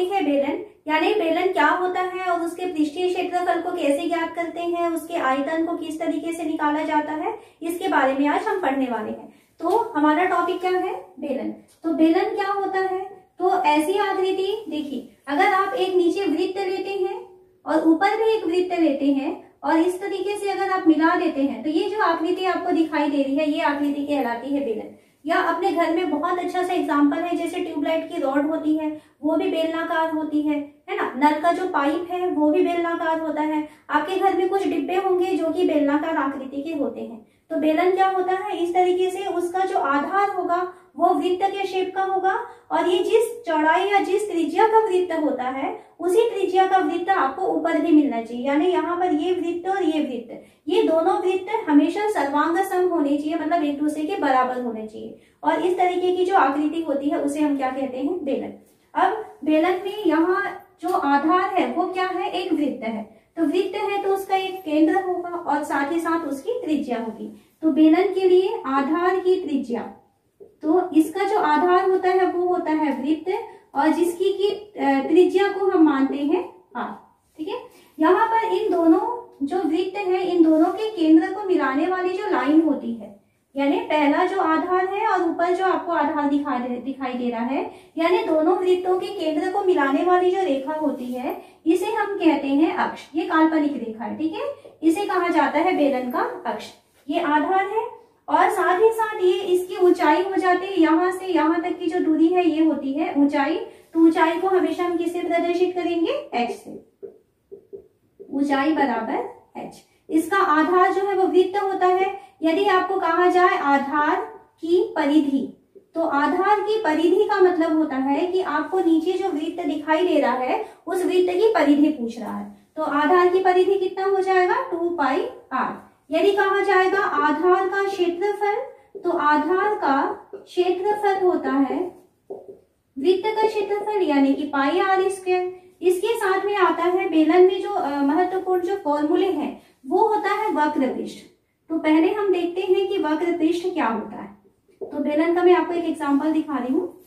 Topic है बेलन, यानी बेलन क्या होता है और उसके पृष्ठीय क्षेत्रफल को कैसे ज्ञात करते हैं, उसके आयतन को किस तरीके से निकाला जाता है, इसके बारे में आज हम पढ़ने वाले हैं। तो हमारा टॉपिक क्या है, बेलन। तो बेलन क्या होता है, तो ऐसी आकृति देखिए, अगर आप एक नीचे वृत्त लेते हैं और ऊपर भी एक वृत्त लेते हैं और इस तरीके से अगर आप मिला देते हैं, तो ये जो आकृति आपको दिखाई दे रही है, ये आकृति कहलाती है बेलन। या अपने घर में बहुत अच्छा सा एग्जांपल है, जैसे ट्यूबलाइट की रॉड होती है, वो भी बेलनाकार होती है ना। नल का जो पाइप है वो भी बेलनाकार होता है। आपके घर में कुछ डिब्बे होंगे जो कि बेलनाकार आकृति के होते हैं। तो बेलन क्या होता है, इस तरीके से उसका जो आधार होगा वो वृत्त के शेप का होगा, और ये जिस चौड़ाई या जिस त्रिज्या का वृत्त होता है उसी त्रिज्या का वृत्त आपको ऊपर भी मिलना चाहिए। यानी यहाँ पर ये वृत्त और ये वृत्त, ये दोनों वृत्त हमेशा सर्वांग सम होने चाहिए, मतलब एक दूसरे के बराबर होने चाहिए। और इस तरीके की जो आकृति होती है उसे हम क्या कहते हैं, बेलन। अब बेलन में यहाँ जो आधार है वो क्या है, एक वृत्त है। तो वृत्त है तो उसका एक केंद्र होगा और साथ ही साथ उसकी त्रिज्या होगी। तो बेलन के लिए आधार की त्रिज्या, तो इसका जो आधार होता है वो होता है वृत्त, और जिसकी की त्रिज्या को हम मानते हैं r। ठीक है, यहाँ पर इन दोनों जो वृत्त है, इन दोनों के केंद्र को मिलाने वाली जो लाइन होती है, यानी पहला जो आधार है और ऊपर जो आपको आधार दिखाई दे रहा है, यानी दोनों वृत्तों के केंद्र को मिलाने वाली जो रेखा होती है, इसे हम कहते हैं अक्ष। ये काल्पनिक रेखा है, ठीक है, इसे कहा जाता है बेलन का अक्ष। ये आधार है और साथ ही साथ ये इसकी ऊंचाई हो जाती है, यहाँ से यहाँ तक की जो दूरी है ये होती है ऊंचाई। तो ऊंचाई को हमेशा हम किससे प्रदर्शित करेंगे, h से, ऊंचाई बराबर h। इसका आधार जो है वो वृत्त होता है। यदि आपको कहा जाए आधार की परिधि, तो आधार की परिधि का मतलब होता है कि आपको नीचे जो वृत्त दिखाई दे रहा है उस वृत्त की परिधि पूछ रहा है। तो आधार की परिधि कितना हो जाएगा, 2πr। यदि कहा जाएगा आधार का क्षेत्रफल, तो आधार का क्षेत्रफल होता है वृत्त का क्षेत्रफल, यानी कि πr²। इसके साथ में आता है बेलन में जो महत्वपूर्ण जो फॉर्मूले हैं वो होता है वक्र पृष्ठ। तो पहले हम देखते हैं कि वक्र पृष्ठ क्या होता है। तो बेलन का मैं आपको एक एग्जांपल दिखा रही हूँ।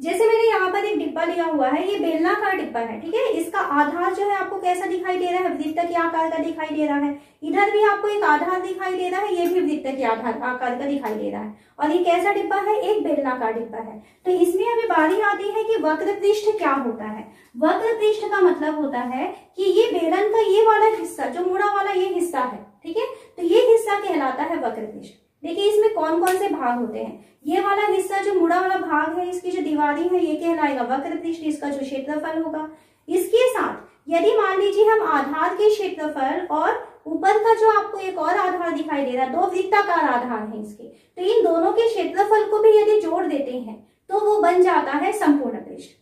जैसे मैंने यहाँ पर एक डिब्बा लिया हुआ है, ये बेलनाकार डिब्बा है, ठीक है। इसका आधार जो है आपको कैसा दिखाई दे रहा है, वृत्त के आकार का दिखाई दे रहा है। इधर भी आपको एक आधार दिखाई दे रहा है, ये भी वृत्त के आधार आकार का दिखाई दे रहा है। और ये कैसा डिब्बा है, एक बेलनाकार डिब्बा है। तो इसमें अभी बारी आती है कि वक्र पृष्ठ क्या होता है। वक्र पृष्ठ का मतलब होता है कि ये बेलन का ये वाला हिस्सा, जो मुड़ा वाला ये हिस्सा है, ठीक है, तो ये हिस्सा कहलाता है वक्र पृष्ठ। देखिए इसमें कौन कौन से भाग होते हैं। ये वाला हिस्सा जो मुड़ा वाला भाग है, इसकी जो दीवारी है, ये कहलाएगा वक्र पृष्ठ, इसका जो क्षेत्रफल होगा। इसके साथ यदि मान लीजिए हम आधार के क्षेत्रफल और ऊपर का जो आपको एक और आधार दिखाई दे रहा है, दो वृत्ताकार आधार है इसके, तो इन दोनों के क्षेत्रफल को भी यदि जोड़ देते हैं तो वो बन जाता है संपूर्ण पृष्ठ।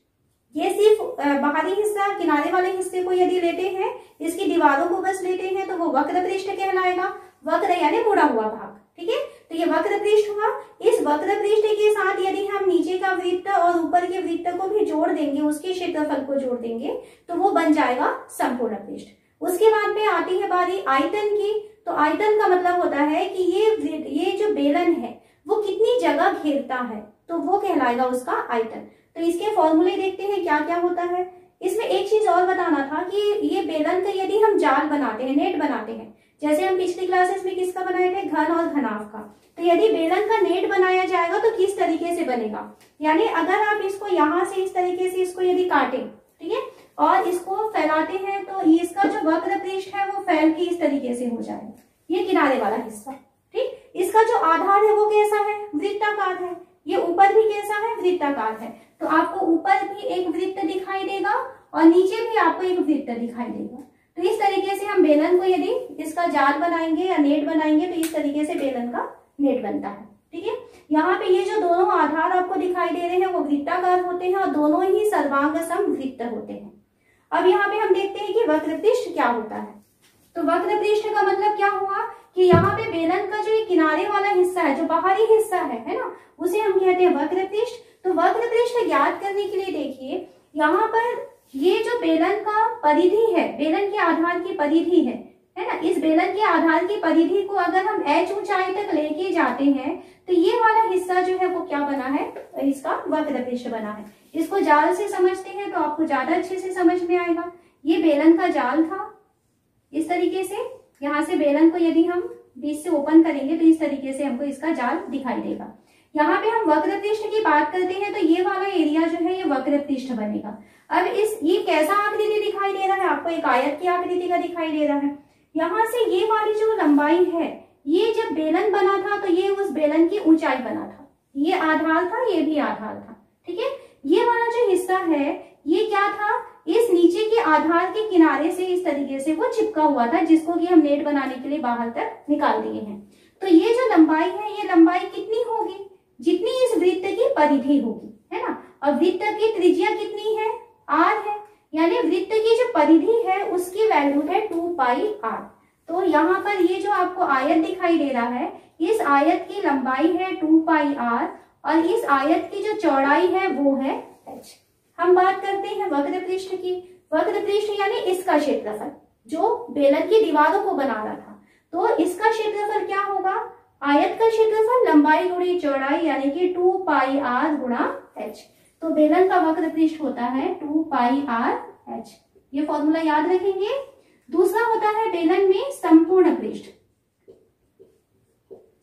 ये सिर्फ बाहरी हिस्सा, किनारे वाले हिस्से को यदि लेते हैं, इसकी दीवारों को बस लेते हैं, तो वो वक्र पृष्ठ कहलाएगा। वक्र यानी मुड़ा हुआ भाग, ठीक है। तो ये वक्र पृष्ठ हुआ। इस वक्र पृष्ठ के साथ यदि हम नीचे का वृत्त और ऊपर के वृत्त को भी जोड़ देंगे, उसके क्षेत्रफल को जोड़ देंगे, तो वो बन जाएगा संपूर्ण पृष्ठ। उसके बाद में आती है बारी आयतन की। तो आयतन का मतलब होता है कि ये जो बेलन है वो कितनी जगह घेरता है, तो वो कहलाएगा उसका आयतन। तो इसके फॉर्मूले देखते हैं क्या क्या होता है। इसमें एक चीज और बताना था कि ये बेलन का यदि हम जाल बनाते हैं, नेट बनाते हैं, जैसे हम पिछली क्लासेस में किसका बनाए थे, घन और घनाभ का, तो यदि बेलन का नेट बनाया जाएगा तो किस तरीके से बनेगा। यानी अगर आप इसको यहाँ से इस तरीके से इसको यदि काटें, ठीक है, और इसको फैलाते हैं, तो इसका जो वक्र पृष्ठ है वो फैल के इस तरीके से हो जाएगा, ये किनारे वाला हिस्सा, ठीक। इसका जो आधार है वो कैसा है, वृत्ताकार है। ये ऊपर भी कैसा है, वृत्ताकार है। तो आपको ऊपर भी एक वृत्त दिखाई देगा और नीचे भी आपको एक वृत्त दिखाई देगा। तो इस तरीके से हम बेलन को यदि इसका जाल बनाएंगे या नेट बनाएंगे, तो इस तरीके से बेलन का नेट बनता है, ठीक है। यहाँ पे ये जो दोनों आधार आपको दिखाई दे रहे हैं वो वृत्ताकार होते हैं और दोनों ही सर्वांग सम वृत्त होते हैं। अब यहाँ पे हम देखते हैं कि वक्र पृष्ठ क्या होता है। तो वक्र पृष्ठ का मतलब क्या हुआ कि यहाँ पे बेलन का जो ये किनारे वाला हिस्सा है, जो बाहरी हिस्सा है ना, उसे हम कहते हैं वक्र पृष्ठ। तो वक्र पृष्ठ ज्ञात करने के लिए देखिए, यहाँ पर ये जो बेलन का परिधि है, बेलन के आधार की परिधि है, है ना। इस बेलन के आधार की परिधि को अगर हम h ऊंचाई तक लेके जाते हैं तो ये वाला हिस्सा जो है वो क्या बना है, इसका वक्र पृष्ठ बना है। इसको जाल से समझते हैं तो आपको ज्यादा अच्छे से समझ में आएगा। ये बेलन का जाल था, इस तरीके से यहाँ से बेलन को यदि हम बीच से ओपन करेंगे तो इस तरीके से हमको इसका जाल दिखाई देगा। यहाँ पे हम वक्र पृष्ठ की बात करते हैं तो ये वाला एरिया जो है ये वक्र पृष्ठ बनेगा। अब ये कैसा आकृति दिखाई दे रहा है, आपको एक आयत की आकृति का दिखाई दे रहा है। यहाँ से ये वाली जो लंबाई है, ये जब बेलन बना था तो ये उस बेलन की ऊंचाई बना था, ये आधार था, ये भी आधार था, ठीक है। ये वाला जो हिस्सा है ये क्या था, इस नीचे के आधार के किनारे से इस तरीके से वो चिपका हुआ था, जिसको कि हम नेट बनाने के लिए बाहर तक निकाल दिए हैं। तो ये जो लंबाई है, ये लंबाई कितनी होगी, जितनी इस वृत्त की परिधि होगी, है ना। और वृत्त की त्रिज्या कितनी है, r है, यानी वृत्त की जो परिधि है उसकी वैल्यू है 2 पाई r। तो यहाँ पर ये जो आपको आयत दिखाई दे रहा है, इस आयत की लंबाई है 2 पाई r और इस आयत की जो चौड़ाई है वो है h। हम बात करते हैं वक्र पृष्ठ की। वक्र पृष्ठ यानी इसका क्षेत्रफल, जो बेलन की दीवारों को बना रहा था, तो इसका क्षेत्रफल क्या होगा, आयत का क्षेत्रफल लंबाई गुणी चौड़ाई यानी कि 2 पाई r गुणा h। तो बेलन का वक्र पृष्ठ होता है 2 पाई r h। ये फॉर्मूला याद रखेंगे। दूसरा होता है बेलन में संपूर्ण पृष्ठ।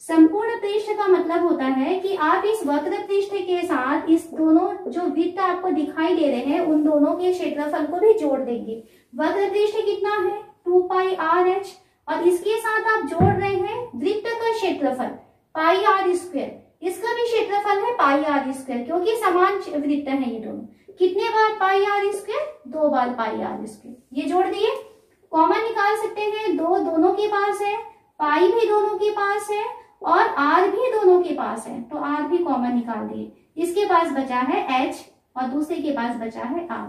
संपूर्ण पृष्ठ का मतलब होता है कि आप इस वक्र पृष्ठ के साथ इस दोनों जो वृत्त आपको दिखाई दे रहे हैं उन दोनों के क्षेत्रफल को भी जोड़ देंगे। वक्र पृष्ठ कितना है 2 पाई r h और इसके साथ आप जोड़ रहे हैं वृत्त का क्षेत्रफल पाई r स्क्वायर, इसका भी क्षेत्रफल है पाई r स्क्वायर, क्योंकि समान वृत्त है ये दोनों। कितने बार पाई r स्क्वायर, 2 बार पाई r स्क्वायर। ये जोड़ दिए, कॉमन निकाल सकते हैं, दोनों के पास है, पाई भी दोनों के पास है और r भी दोनों के पास है, तो r भी कॉमन निकाल दिए। इसके पास बचा है h और दूसरे के पास बचा है r।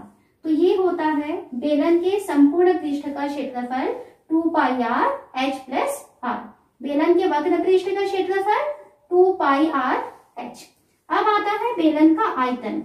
तो ये होता है बेलन के संपूर्ण पृष्ठ का क्षेत्रफल 2 पाई r h प्लस r। बेलन के वक्र पृष्ठ का क्षेत्रफल 2 पाई r h। अब आता है बेलन का आयतन।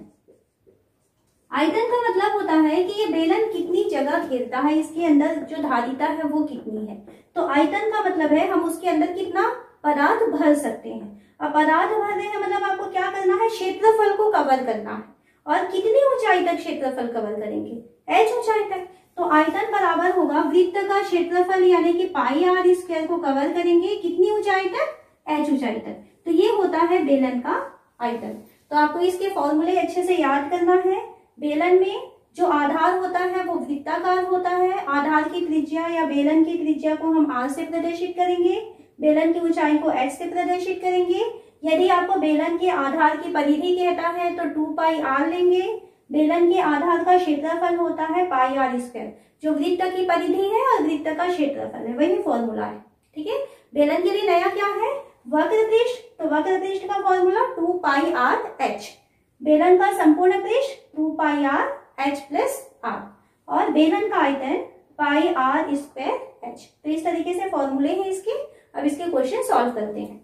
आयतन का मतलब होता है कि ये बेलन कितनी जगह घेरता है, इसके अंदर जो धारिता है वो कितनी है। तो आयतन का मतलब है हम उसके अंदर कितना पदार्थ भर सकते हैं। अब पदार्थ भर रहे हैं मतलब आपको क्या करना है, क्षेत्रफल को कवर करना है। और कितनी ऊंचाई तक क्षेत्रफल कवर करेंगे, h ऊंचाई तक। तो आयतन बराबर होगा वृत्त का क्षेत्रफल यानी कि पाई r स्क्वायर को कवर करेंगे कितनी ऊंचाई तक, h ऊंचाई तक। तो ये होता है बेलन का आयतन। तो आपको इसके फॉर्मूले अच्छे से याद करना है। बेलन में जो आधार होता है वो वृत्ताकार होता है। आधार की त्रिज्या या बेलन की त्रिज्या को हम r से प्रदर्शित करेंगे, बेलन की ऊंचाई को h से प्रदर्शित करेंगे। यदि आपको बेलन के आधार की परिधि कहता है तो 2 पाई r लेंगे। बेलन के आधार का क्षेत्रफल होता है पाई r स्क्वायर, जो वृत्त की परिधि है और वृत्त का क्षेत्रफल है, वही फॉर्मूला है, ठीक है। बेलन के लिए नया क्या है, वक्र पृष्ठ। तो वक्र पृष्ठ का फॉर्मूला 2 पाई r h। बेलन का संपूर्ण पृष्ठ 2 पाई r h प्लस r और बेलन का आयतन पाई r स्क्वायर h। तो इस तरीके से फॉर्मूले हैं इसके। अब इसके क्वेश्चन सॉल्व करते हैं।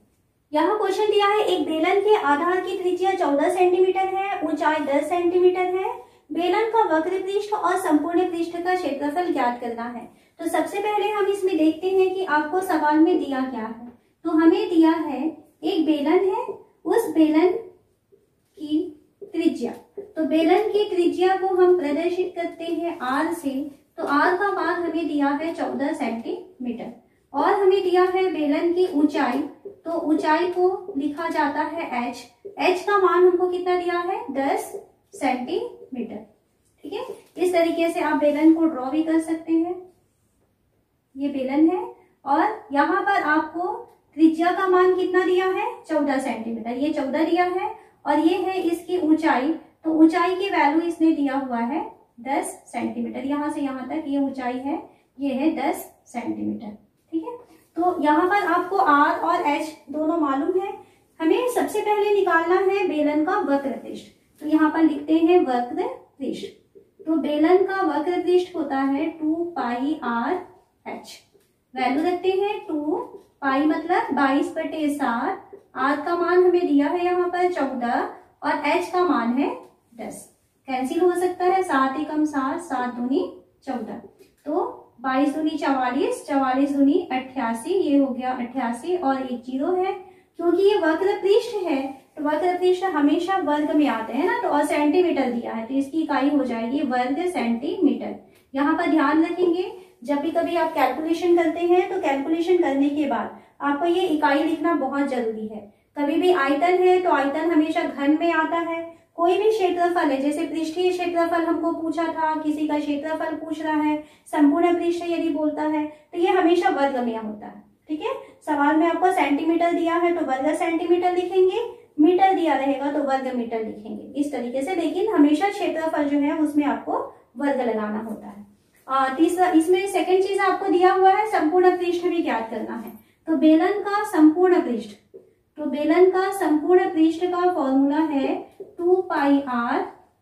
यहाँ क्वेश्चन दिया है, एक बेलन के आधार की त्रिज्या 14 सेंटीमीटर है, ऊंचाई 10 सेंटीमीटर है। बेलन का वक्र पृष्ठ और संपूर्ण पृष्ठ का क्षेत्रफल ज्ञात करना है। तो सबसे पहले हम इसमें देखते हैं कि आपको सवाल में दिया क्या है। तो हमें दिया है एक बेलन है, उस बेलन की त्रिज्या, तो बेलन की त्रिज्या को हम प्रदर्शित करते हैं r से। तो r का मान हमें दिया है 14 सेंटीमीटर और हमें दिया है बेलन की ऊंचाई, तो ऊंचाई को लिखा जाता है h। h का मान हमको कितना दिया है, 10 सेंटीमीटर, ठीक है। इस तरीके से आप बेलन को ड्रॉ भी कर सकते हैं। ये बेलन है और यहाँ पर आपको त्रिज्या का मान कितना दिया है, 14 सेंटीमीटर। ये 14 दिया है और ये है इसकी ऊंचाई, तो ऊंचाई की वैल्यू इसने दिया हुआ है 10 सेंटीमीटर। यहाँ से यहाँ तक ये ऊंचाई है, ये है 10 सेंटीमीटर, ठीक है। तो यहाँ पर आपको r और h दोनों मालूम है। हमें सबसे पहले निकालना है बेलन का वक्र पृष्ठ। तो यहाँ पर लिखते हैं वक्र पृष्ठ। तो बेलन का वक्र पृष्ठ होता है 2 पाई r h। वैल्यू रखते हैं 2 पाई मतलब 22/7। r का मान हमें दिया है यहाँ पर 14 और h का मान है 10। कैंसिल हो सकता है, 7 एकम 7, 7 दूनी 14। तो 22 दूनी 44, 44 दूनी 88, ये हो गया 88 और एक 0 है। क्योंकि ये वक्र पृष्ठ है तो वक्र पृष्ठ हमेशा वर्ग में आते हैं ना, तो और सेंटीमीटर दिया है तो इसकी इकाई हो जाएगी वर्ग सेंटीमीटर। यहाँ पर ध्यान रखेंगे जब भी कभी आप कैलकुलेशन करते हैं तो कैलकुलेशन करने के बाद आपको ये इकाई लिखना बहुत जरूरी है। कभी भी आयतन है तो आयतन हमेशा घन में आता है। कोई भी क्षेत्रफल है, जैसे पृष्ठीय क्षेत्रफल हमको पूछा था, किसी का क्षेत्रफल पूछ रहा है, संपूर्ण पृष्ठ यदि बोलता है तो ये हमेशा वर्ग में होता है। ठीक है, सवाल में आपको सेंटीमीटर दिया है तो वर्ग सेंटीमीटर लिखेंगे, मीटर दिया रहेगा तो वर्ग मीटर लिखेंगे, इस तरीके से। लेकिन हमेशा क्षेत्रफल जो है उसमें आपको वर्ग लगाना होता है। तीसरा, इसमें सेकंड चीज आपको दिया हुआ है संपूर्ण पृष्ठ भी ज्ञात करना है। तो बेलन का संपूर्ण पृष्ठ, तो बेलन का संपूर्ण पृष्ठ का फॉर्मूला है 2 पाई r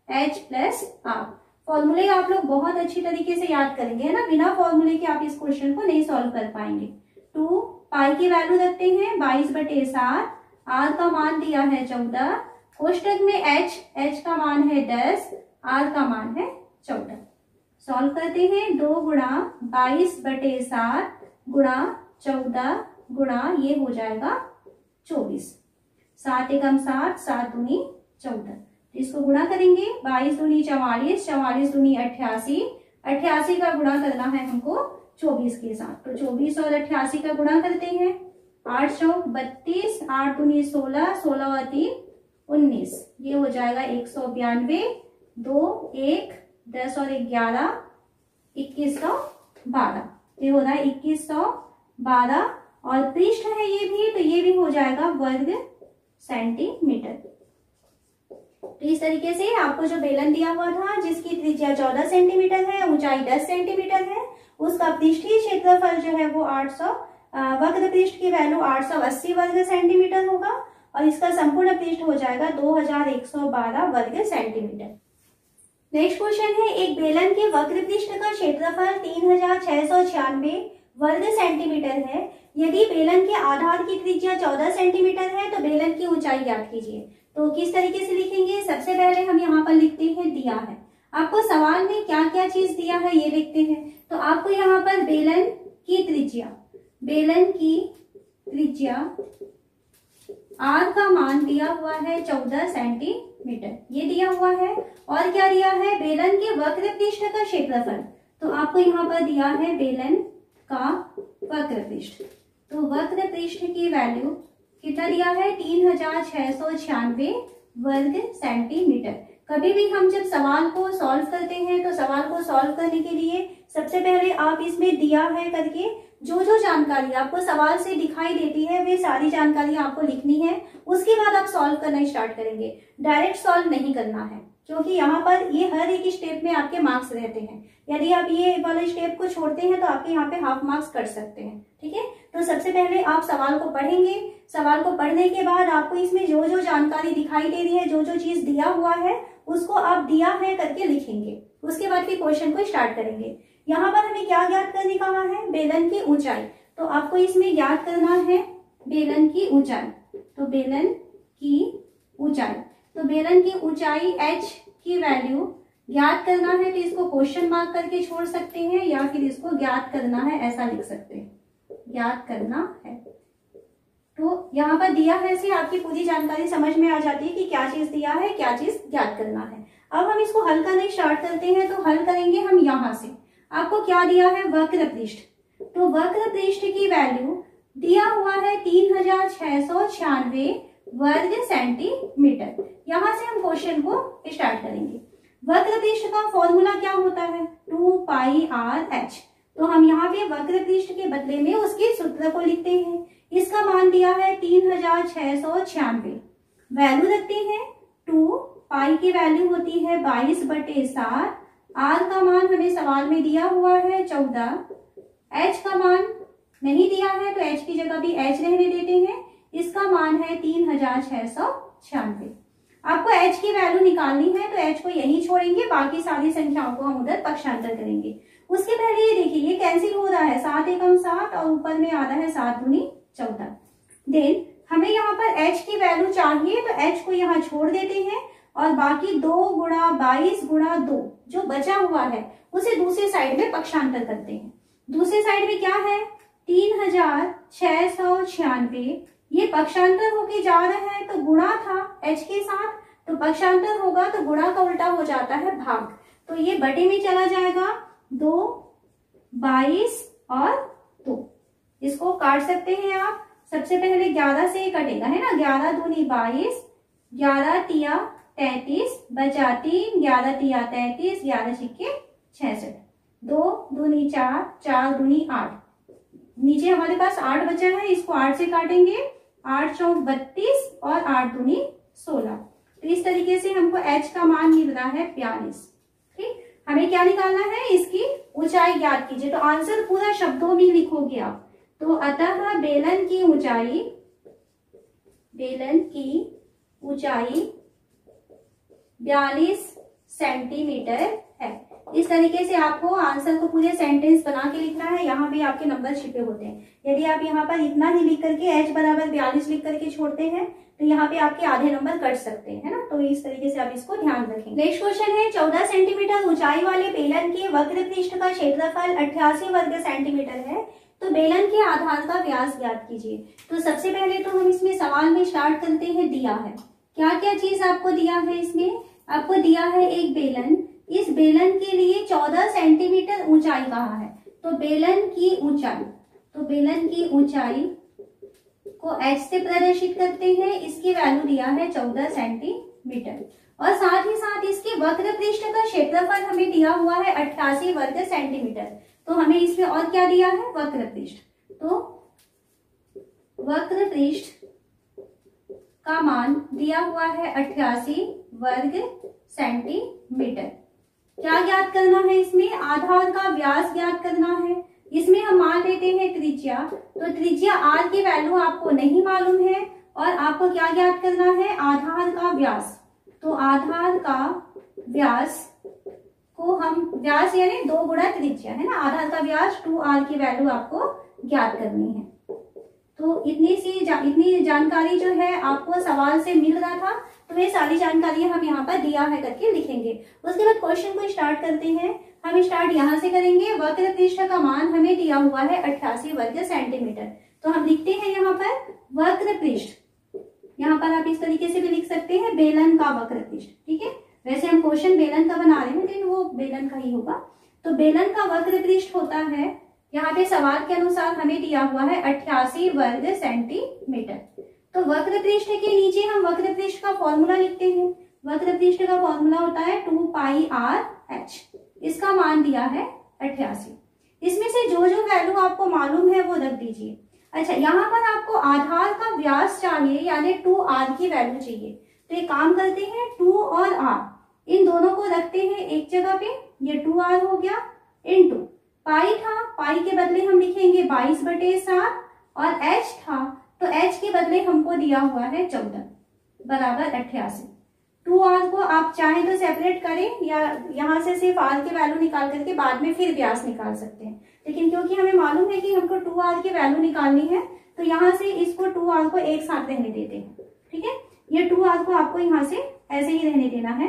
h प्लस r। फॉर्मूले आप लोग बहुत अच्छी तरीके से याद करेंगे, है ना, बिना फॉर्मूले के आप इस क्वेश्चन को नहीं सॉल्व कर पाएंगे। 2 पाई की वैल्यू रखते हैं 22/7, r का मान दिया है 14, कोष्टक में h का मान है 10, r का मान है 14। सॉल्व करते हैं, 2 गुणा 22/7 गुणा 14 गुणा ये हो जाएगा 24, 7 एकम 7, 7 दूनी 14। इसको गुणा करेंगे, 22 दूनी 44, 44 दूनी 88, 88 का गुणा करना है हमको 24 के साथ। तो 24 और 88 का गुणा करते हैं, 8 चौक 32, 8 दूनी 16, 16 और 3 19, ये हो जाएगा 192, 2 1 10 और 11 2112, ये हो रहा है 2112। और पृष्ठ है ये भी, तो ये भी हो जाएगा वर्ग सेंटीमीटर। तो इस तरीके से आपको जो बेलन दिया हुआ था जिसकी त्रिज्या 14 सेंटीमीटर है, ऊंचाई 10 सेंटीमीटर है, उसका पृष्ठीय क्षेत्रफल जो है वो 800, वक्र पृष्ठ की वैल्यू 880 वर्ग सेंटीमीटर होगा और इसका संपूर्ण पृष्ठ हो जाएगा 2112 वर्ग सेंटीमीटर। नेक्स्ट क्वेश्चन है, एक बेलन के वक्र पृष्ठ का क्षेत्रफल 3696 वर्ग सेंटीमीटर है। यदि बेलन के आधार की त्रिज्या 14 सेंटीमीटर है तो बेलन की ऊंचाई ज्ञात कीजिए। तो किस तरीके से लिखेंगे, सबसे पहले हम यहाँ पर लिखते हैं दिया है। आपको सवाल में क्या क्या चीज दिया है ये लिखते हैं। तो आपको यहाँ पर बेलन की त्रिज्या r का मान दिया हुआ है 14 सेंटीमीटर, ये दिया हुआ है। और क्या दिया है, बेलन के वक्र पृष्ठ का क्षेत्रफल। तो आपको यहाँ पर दिया है बेलन का वक्र पृष्ठ, तो वक्र पृष्ठ की वैल्यू कितना दिया है, 3696 वर्ग सेंटीमीटर। कभी भी हम जब सवाल को सॉल्व करते हैं तो सवाल को सॉल्व करने के लिए सबसे पहले आप इसमें दिया है करके जो जो जानकारी आपको सवाल से दिखाई देती है वे सारी जानकारी आपको लिखनी है। उसके बाद आप सॉल्व करना स्टार्ट करेंगे, डायरेक्ट सॉल्व नहीं करना है, क्योंकि यहाँ पर ये हर एक स्टेप में आपके मार्क्स रहते हैं। यदि आप ये वाले स्टेप को छोड़ते हैं तो आपके यहाँ पे हाफ मार्क्स कट सकते हैं। ठीक है, तो सबसे पहले आप सवाल को पढ़ेंगे, सवाल को पढ़ने के बाद आपको इसमें जो जो जानकारी दिखाई दे रही है, जो जो चीज दिया हुआ है उसको आप दिया है करके लिखेंगे। उसके बाद फिर क्वेश्चन को स्टार्ट करेंगे। यहाँ पर हमें क्या ज्ञात करने कहा है, बेलन की ऊंचाई। तो आपको इसमें ज्ञात करना है बेलन की ऊंचाई। तो बेलन की ऊंचाई, तो बेलन की ऊंचाई h की वैल्यू ज्ञात करना है तो इसको क्वेश्चन मार्क करके छोड़ सकते हैं या फिर इसको ज्ञात करना है ऐसा लिख सकते हैं, ज्ञात करना है। तो यहाँ पर दिया है से आपकी पूरी जानकारी समझ में आ जाती है कि क्या चीज दिया है, क्या चीज ज्ञात करना है। अब हम इसको हल करने स्टार्ट करते हैं। तो हल करेंगे हम यहाँ से। आपको क्या दिया है, वक्र पृष्ठ। तो वक्र पृष्ठ की वैल्यू दिया हुआ है 3696 वर्ग सेंटीमीटर। यहाँ से हम क्वेश्चन को स्टार्ट करेंगे। वक्र पृष्ठ का फॉर्मूला क्या होता है, 2 पाई r h। तो हम यहाँ पे वक्र पृष्ठ के बदले में उसके सूत्र को लिखते हैं। इसका मान दिया है 3696, वैल्यू रखते हैं 2, पाई की वैल्यू होती है 22/7, r का मान हमें सवाल में दिया हुआ है 14, h का मान नहीं दिया है तो h की जगह भी h रहने देते हैं। इसका मान है 3696। आपको h की वैल्यू निकालनी है तो h को यही छोड़ेंगे, बाकी सारी संख्याओं को हम उधर पक्षांतर करेंगे। उसके पहले ये देखिए ये कैंसिल हो रहा है, 7 एकम 7 और ऊपर में आ रहा है 7 दूनी 14। देन हमें यहाँ पर h की वैल्यू चाहिए तो h को यहाँ छोड़ देते हैं और बाकी 2 गुणा 22 गुणा 2 जो बचा हुआ है उसे दूसरी साइड में पक्षांतर करते हैं। दूसरे साइड में क्या है 3696, ये पक्षांतर होके जा रहा है तो गुणा था h के साथ, तो पक्षांतर होगा तो गुणा का उल्टा हो जाता है भाग, तो ये बटे में चला जाएगा 2, 22 और 2। इसको काट सकते हैं आप। सबसे पहले 11 से कटेगा है ना, 11 दूनी 22, 11 तिया 33, बचा 3, 11 तिया 33, 11 छिक्के 66, 2 दूनी 4, 4 दूनी 8, नीचे हमारे पास 8 बचा है, इसको 8 से काटेंगे, 8 चौक 32 और 8 दूनी 16। तो इस तरीके से हमको h का मान मिल रहा है 42। ठीक, हमें क्या निकालना है, इसकी ऊंचाई ज्ञात कीजिए। तो आंसर पूरा शब्दों में लिखोगे आप। तो अतः बेलन की ऊंचाई 42 सेंटीमीटर है। इस तरीके से आपको आंसर को पूरे सेंटेंस बना के लिखना है। यहाँ भी आपके नंबर छिपे होते हैं। यदि आप यहाँ पर इतना ही लिख करके h बराबर 42 लिख करके छोड़ते हैं तो यहाँ पे आपके आधे नंबर कट सकते हैं, है ना। तो इस तरीके से आप इसको ध्यान रखेंगे। नेक्स्ट क्वेश्चन है 14 सेंटीमीटर ऊंचाई वाले बेलन के वक्र पृष्ठ का क्षेत्रफल 88 वर्ग सेंटीमीटर है, तो बेलन के आधार का व्यास ज्ञात कीजिए। तो सबसे पहले तो हम इसमें सवाल में स्टार्ट करते हैं। दिया है क्या क्या चीज आपको दिया है, इसमें आपको दिया है एक बेलन। इस बेलन के लिए 14 सेंटीमीटर ऊंचाई कहा है, तो बेलन की ऊंचाई को h से प्रदर्शित करते हैं। इसकी वैल्यू दिया है 14 सेंटीमीटर और साथ ही साथ इसके वक्र पृष्ठ का क्षेत्रफल हमें दिया हुआ है 88 वर्ग सेंटीमीटर। तो हमें इसमें और क्या दिया है, वक्र पृष्ठ। तो वक्र पृष्ठ का मान दिया हुआ है 88 वर्ग सेंटीमीटर। क्या ज्ञात करना है, इसमें आधार का व्यास ज्ञात करना है। इसमें हम मान लेते हैं त्रिज्या, तो त्रिज्या r की वैल्यू आपको नहीं मालूम है और आपको क्या ज्ञात करना है, आधार का व्यास। तो आधार का व्यास को हम, व्यास यानी 2 गुणा त्रिज्या है ना, आधार का व्यास 2r की वैल्यू आपको ज्ञात करनी है। तो इतनी जानकारी जो है आपको सवाल से मिल रहा था, तो ये सारी जानकारी हम यहाँ पर दिया है करके लिखेंगे। उसके बाद क्वेश्चन को स्टार्ट करते हैं। हम स्टार्ट यहाँ से करेंगे। वक्र पृष्ठ का मान हमें दिया हुआ है 88 वर्ग सेंटीमीटर। तो हम लिखते हैं यहाँ पर वक्र पृष्ठ, यहाँ पर आप इस तरीके से भी लिख सकते हैं बेलन का वक्र पृष्ठ। ठीक है, वैसे हम क्वेश्चन बेलन का बना रहे हैं लेकिन वो बेलन का ही होगा। तो बेलन का वक्र पृष्ठ होता है, यहाँ पे सवाल के अनुसार हमें दिया हुआ है 88 वर्ग सेंटीमीटर। तो वक्र पृष्ठ के नीचे हम वक्र पृष्ठ का फॉर्मूला लिखते हैं। वक्र पृष्ठ का फॉर्मूला होता है 2πr/h। इसका मान दिया है 88। इसमें से जो जो वैल्यू आपको मालूम है वो रख दीजिए। अच्छा, यहाँ पर आपको आधार का व्यास चाहिए, यानी 2r की वैल्यू चाहिए। तो एक काम करते हैं, 2 और r इन दोनों को रखते हैं एक जगह पे। ये 2r हो गया इनटू पाई था, पाई के बदले हम लिखेंगे 22/7 और h था तो h के बदले हमको दिया हुआ है 14 बराबर 88। 2r को आप चाहें तो सेपरेट करें या यहाँ से सिर्फ r की वैल्यू निकाल करके बाद में फिर व्यास निकाल सकते हैं, लेकिन क्योंकि हमें मालूम है कि हमको 2r की वैल्यू निकालनी है तो यहाँ से इसको 2r को एक साथ रहने देते हैं। ठीक है, ये 2r को आपको यहाँ से ऐसे ही रहने देना है।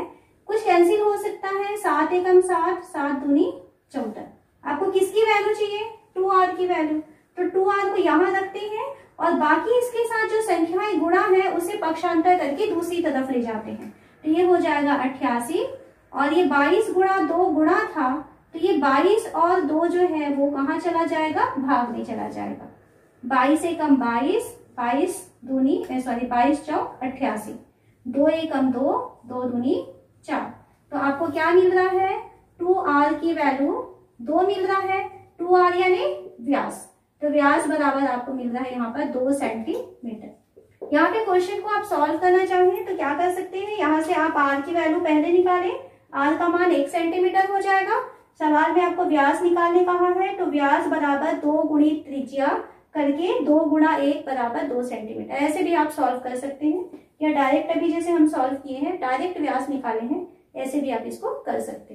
कुछ कैंसिल हो सकता है, 7 एकम 7, 7 दूनी 14। आपको किसकी वैल्यू चाहिए, 2r की वैल्यू। तो 2r को यहाँ रखते हैं और बाकी इसके साथ जो संख्याएं गुणा है उसे पक्षांतर करके दूसरी तरफ ले जाते हैं। तो ये हो जाएगा 88 और ये 22 गुणा 2 गुणा था तो ये 22 और 2 जो है वो कहाँ चला जाएगा, भाग में चला जाएगा। 22 एकम 22, 22 दूनी 22 चौक 88, 2 एकम 2, 2 दूनी 4। तो आपको क्या मिल रहा है, 2r की वैल्यू 2 मिल रहा है। 2r यानी व्यास, तो व्यास बराबर आपको मिल रहा है यहाँ पर 2 सेंटीमीटर। यहाँ पे क्वेश्चन को आप सॉल्व करना चाहें तो क्या कर सकते हैं, यहाँ से आप r की वैल्यू पहले निकालें। r का मान 1 सेंटीमीटर हो जाएगा। सवाल में आपको व्यास निकालने कहा है, तो व्यास बराबर 2 गुणित त्रिज्या करके 2 गुणा 1 बराबर 2 सेंटीमीटर। ऐसे भी आप सॉल्व कर सकते हैं या डायरेक्ट अभी जैसे हम सॉल्व किए हैं डायरेक्ट व्यास निकाले हैं, ऐसे भी आप इसको कर सकते हैं।